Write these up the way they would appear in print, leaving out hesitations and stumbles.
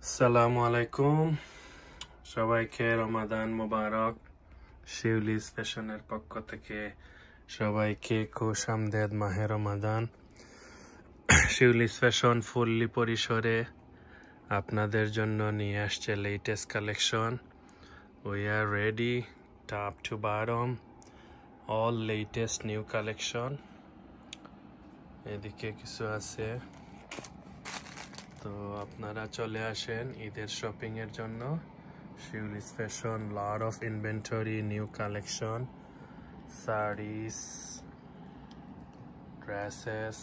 আসসালামু আলাইকুম সবাইকে রমাদান মোবারক শিউলিস ফ্যাশনের পক্ষ থেকে সবাইকে খুশামদেদ মাহে রমাদান শিউলিস ফ্যাশন ফুললি পরিসরে আপনাদের জন্য নিয়ে আসছে latest collection we are ready top to bottom all latest new collection এদিকে কিছু আছে তো আপনারা চলে আসেন ঈদের শপিং এর জন্য Shiuli's fashion lot of inventory new collection sarees dresses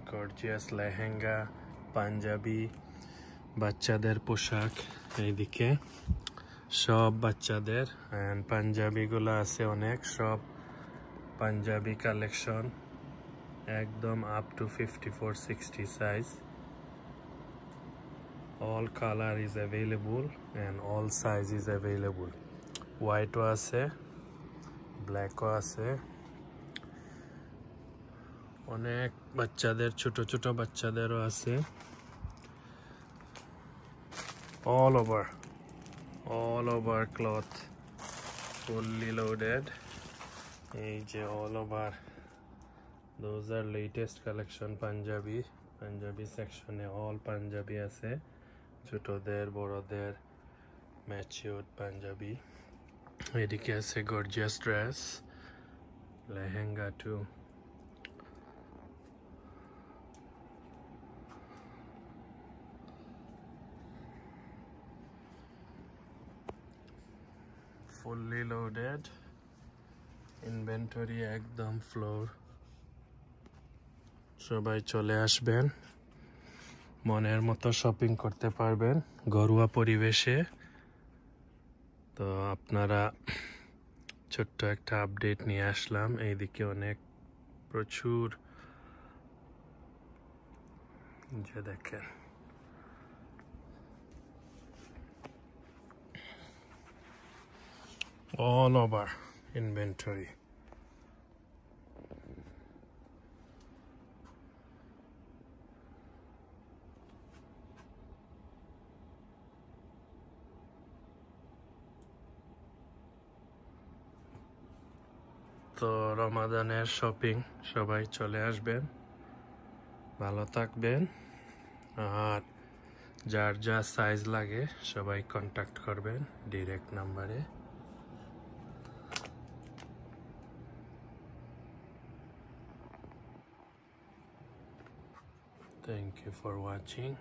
gorgeous lehenga punjabi বাচ্চাদের পোশাক এইদিকে সব বাচ্চাদের and পাঞ্জাবি গুলো আছে অনেক সব পাঞ্জাবি কালেকশন একদম up to 54-60 size all color is available and all size is available white আছে black আছে অনেক বাচ্চাদের ছোট ছোট বাচ্চাদেরও আছে all over cloth fully loaded এই যে all over those are latest collection punjabi section e all punjabi আছে ছোটদের বড়দের ম্যাচিউরড পাঞ্জাবি এদিকে আছে gorgeous dress lehenga to fully loaded inventory একদম ফ্লোর সবাই চলে আসবেন মনের মতো শপিং করতে পারবেন ঘরোয়া পরিবেশে তো আপনারা ছোট্ট একটা আপডেট নিয়ে আসলাম এইদিকে অনেক প্রচুর যে দেখেন all over inventory তো রমাদানের শপিং সবাই চলে আসবেন ভালো থাকবেন আর যার যা সাইজ লাগে সবাই কন্টাক্ট করবেন ডাইরেক্ট নম্বরে Thank you for watching.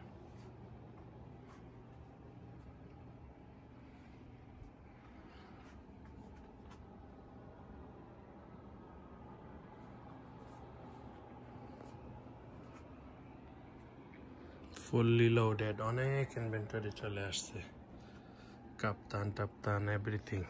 Fully loaded অনেক ইনভেন্টরি চলে আসছে কাপ্তান টাপ্তান এভরিথিং